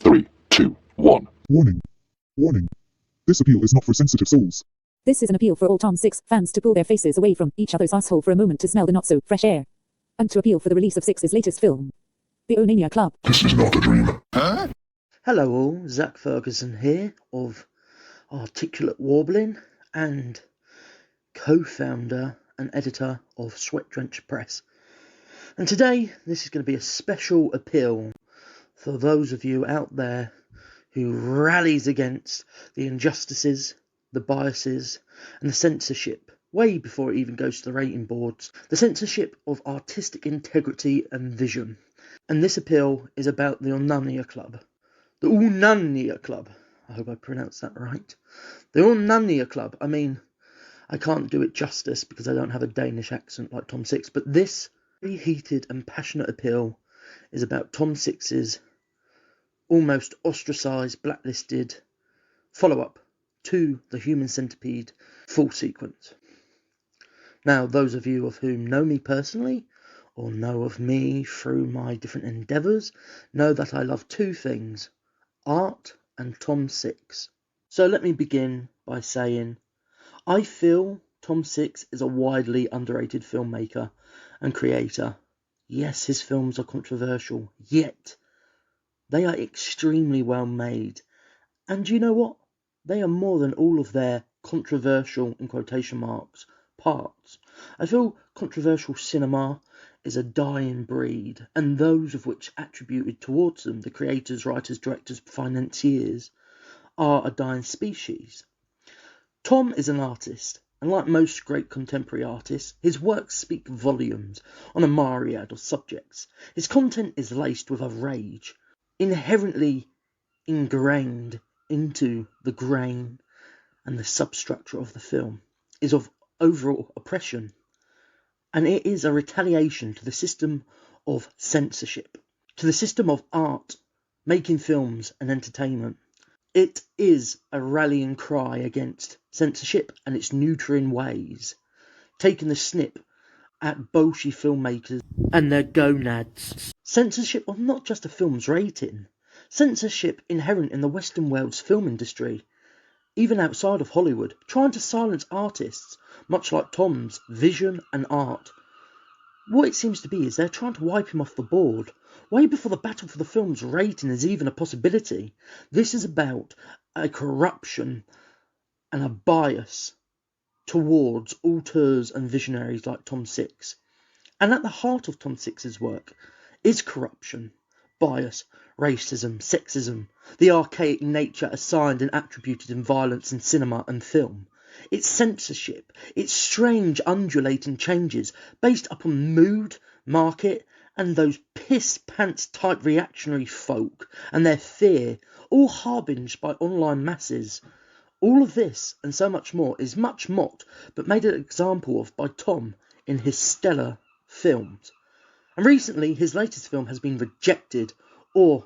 3, 2, 1. Warning. Warning. This appeal is not for sensitive souls. This is an appeal for all Tom 6 fans to pull their faces away from each other's asshole for a moment to smell the not-so-fresh air. And to appeal for the release of 6's latest film, The Onania Club. This is not a dream. Hello all, Zach Ferguson here of Articulate Warbling and co-founder and editor of Sweat Drenched Press. And today, this is going to be a special appeal for those of you out there who rallies against the injustices, the biases and the censorship way before it even goes to the rating boards. The censorship of artistic integrity and vision. And this appeal is about the Onania Club. The Onania Club. I hope I pronounced that right. The Onania Club. I mean, I can't do it justice because I don't have a Danish accent like Tom Six, but this very heated and passionate appeal is about Tom Six's almost ostracised, blacklisted follow-up to the Human Centipede full sequence. Now, those of you of whom know me personally, or know of me through my different endeavours, know that I love two things, art and Tom Six. So let me begin by saying, I feel Tom Six is a widely underrated filmmaker and creator. Yes, his films are controversial, yet they are extremely well made. And you know what? They are more than all of their controversial, in quotation marks, parts. I feel controversial cinema is a dying breed, and those of which attributed towards them, the creators, writers, directors, financiers, are a dying species. Tom is an artist, and like most great contemporary artists, his works speak volumes on a myriad of subjects. His content is laced with a rage, inherently ingrained into the grain and the substructure of the film, is of overall oppression, and it is a retaliation to the system of censorship, to the system of art, making films and entertainment. It is a rallying cry against censorship and its neutering ways, taking the snip at bolshy filmmakers and their gonads. Censorship of not just a film's rating, censorship inherent in the Western world's film industry, even outside of Hollywood, trying to silence artists, much like Tom's vision and art. What it seems to be is they're trying to wipe him off the board, way before the battle for the film's rating is even a possibility. This is about a corruption and a bias towards auteurs and visionaries like Tom Six. And at the heart of Tom Six's work is corruption, bias, racism, sexism, the archaic nature assigned and attributed in violence in cinema and film. It's censorship, its strange undulating changes based upon mood, market, and those piss-pants type reactionary folk and their fear, all harbinged by online masses. All of this and so much more is much mocked but made an example of by Tom in his stellar films. And recently his latest film has been rejected or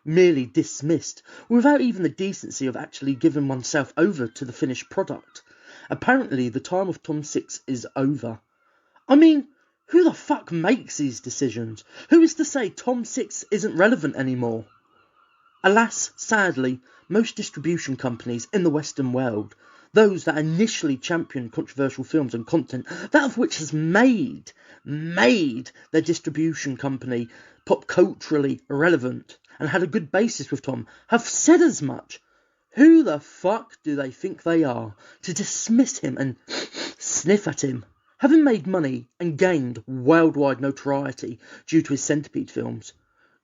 merely dismissed without even the decency of actually giving oneself over to the finished product. Apparently the time of Tom Six is over. I mean, who the fuck makes these decisions? Who is to say Tom Six isn't relevant anymore? Alas, sadly, most distribution companies in the Western world, those that initially championed controversial films and content, that of which has made their distribution company pop culturally relevant and had a good basis with Tom, have said as much. Who the fuck do they think they are to dismiss him and sniff at him? Having made money and gained worldwide notoriety due to his Centipede films,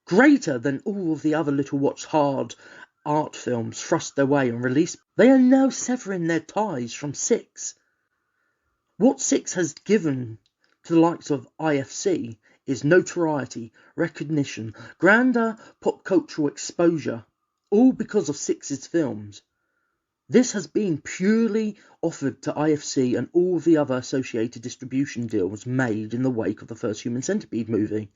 greater than all of the other little watched hard art films thrust their way and released, they are now severing their ties from Six. What Six has given to the likes of IFC is notoriety, recognition, grander pop cultural exposure, all because of Six's films. This has been purely offered to IFC and all the other associated distribution deals made in the wake of the first Human Centipede movie,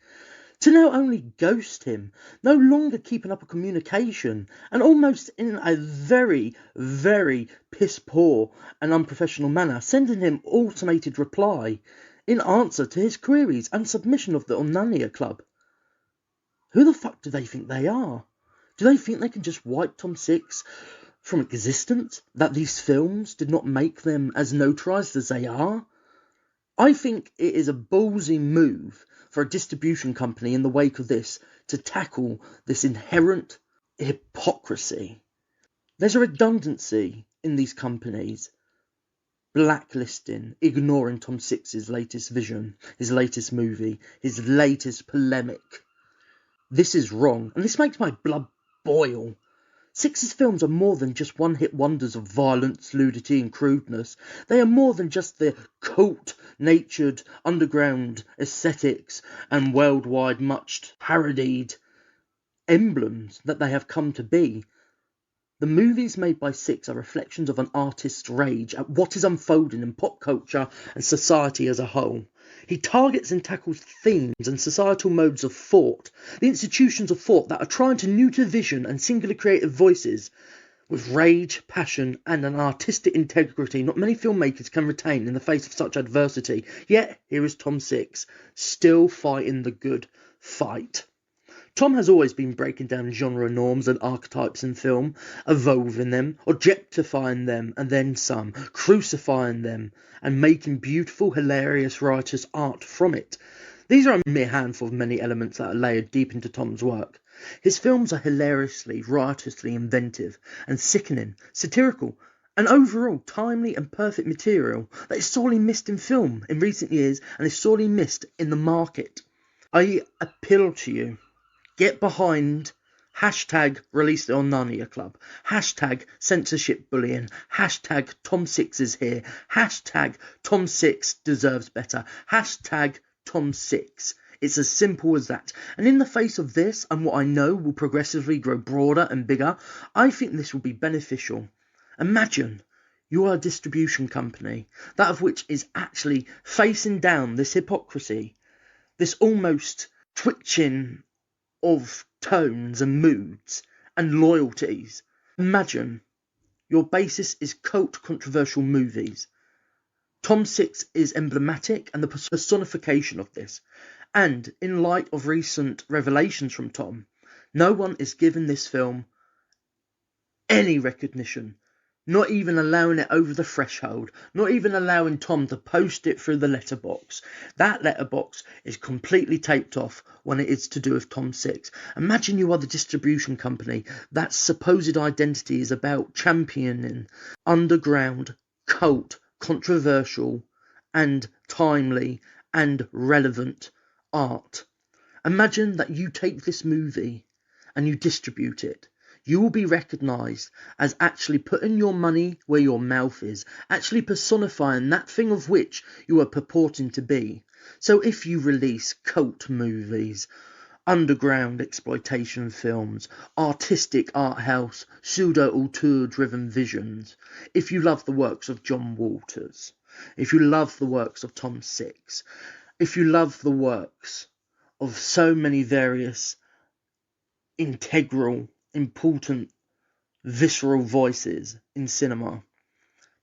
to now only ghost him, no longer keeping up a communication, and almost in a very, very piss-poor and unprofessional manner, sending him automated reply in answer to his queries and submission of the Onania Club. Who the fuck do they think they are? Do they think they can just wipe Tom Six from existence? That these films did not make them as notarized as they are? I think it is a ballsy move for a distribution company in the wake of this to tackle this inherent hypocrisy. There's a redundancy in these companies blacklisting, ignoring Tom Six's latest vision, his latest movie, his latest polemic. This is wrong, and this makes my blood boil. Six's films are more than just one-hit wonders of violence, nudity, and crudeness. They are more than just the cult-natured underground aesthetics and worldwide much parodied emblems that they have come to be. The movies made by Six are reflections of an artist's rage at what is unfolding in pop culture and society as a whole. He targets and tackles themes and societal modes of thought, the institutions of thought that are trying to neuter vision and singular creative voices, with rage, passion, and an artistic integrity not many filmmakers can retain in the face of such adversity. Yet, here is Tom Six, still fighting the good fight. Tom has always been breaking down genre norms and archetypes in film, evolving them, objectifying them, and then some, crucifying them, and making beautiful, hilarious, righteous art from it. These are a mere handful of many elements that are layered deep into Tom's work. His films are hilariously, riotously inventive, and sickening, satirical, and overall timely and perfect material that is sorely missed in film in recent years and is sorely missed in the market. I appeal to you. Get behind hashtag release the Onania Club, hashtag censorship bullying, hashtag Tom Six is here, hashtag Tom Six deserves better, hashtag Tom Six. It's as simple as that. And in the face of this, and what I know will progressively grow broader and bigger, I think this will be beneficial. Imagine you are a distribution company, that of which is actually facing down this hypocrisy, this almost twitching of tones and moods and loyalties. Imagine your basis is cult controversial movies. Tom Six is emblematic and the personification of this. And in light of recent revelations from Tom, no one is giving this film any recognition, not even allowing it over the threshold, not even allowing Tom to post it through the letterbox. That letterbox is completely taped off when it is to do with Tom Six. Imagine you are the distribution company that supposed identity is about championing underground, cult, controversial, and timely and relevant art. Imagine that you take this movie and you distribute it. You will be recognised as actually putting your money where your mouth is, actually personifying that thing of which you are purporting to be. So if you release cult movies, underground exploitation films, artistic art house, pseudo-auteur driven visions, if you love the works of John Waters, if you love the works of Tom Six, if you love the works of so many various integral, important, visceral voices in cinema,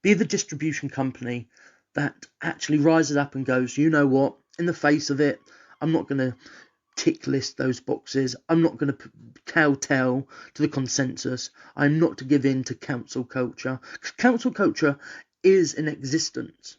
be the distribution company that actually rises up and goes, you know what, in the face of it, I'm not going to tick list those boxes, I'm not going to kowtow to the consensus, I'm not to give in to council culture. Council culture is in existence.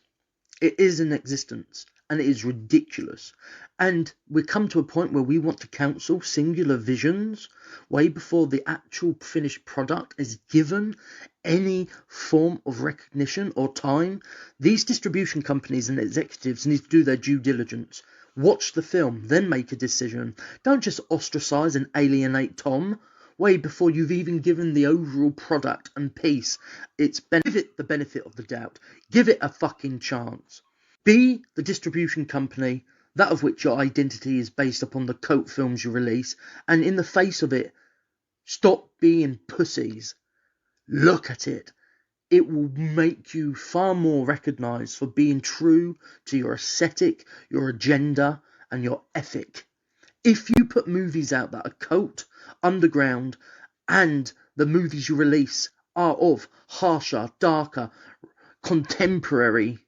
It is in existence. And it is ridiculous. And we come to a point where we want to counsel singular visions way before the actual finished product is given any form of recognition or time. These distribution companies and executives need to do their due diligence. Watch the film, then make a decision. Don't just ostracize and alienate Tom way before you've even given the overall product and piece give it the benefit of the doubt. Give it a fucking chance. Be the distribution company, that of which your identity is based upon the cult films you release, and in the face of it, stop being pussies. Look at it. It will make you far more recognised for being true to your aesthetic, your agenda, and your ethic. If you put movies out that are cult, underground, and the movies you release are of harsher, darker, contemporary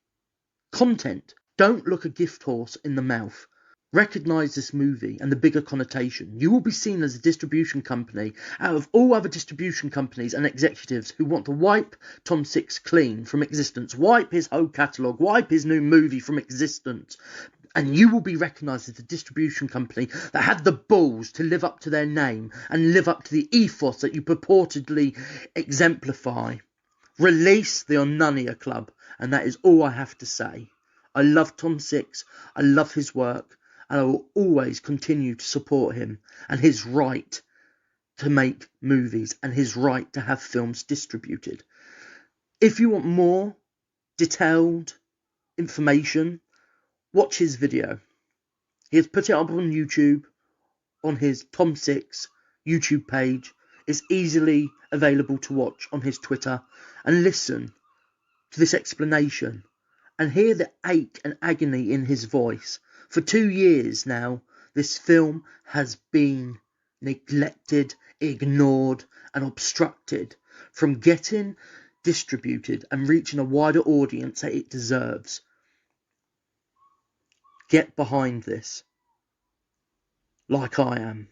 content, don't look a gift horse in the mouth. Recognise this movie and the bigger connotation. You will be seen as a distribution company out of all other distribution companies and executives who want to wipe Tom Six clean from existence, wipe his whole catalogue, wipe his new movie from existence. And you will be recognised as the distribution company that had the balls to live up to their name and live up to the ethos that you purportedly exemplify. Release the Onania Club, and that is all I have to say. I love Tom Six, I love his work, and I will always continue to support him and his right to make movies and his right to have films distributed. If you want more detailed information, watch his video. He has put it up on YouTube, on his Tom Six YouTube page. It's easily available to watch on his Twitter, and listen to this explanation and hear the ache and agony in his voice. For 2 years now, this film has been neglected, ignored, and obstructed from getting distributed and reaching a wider audience that it deserves. Get behind this, like I am.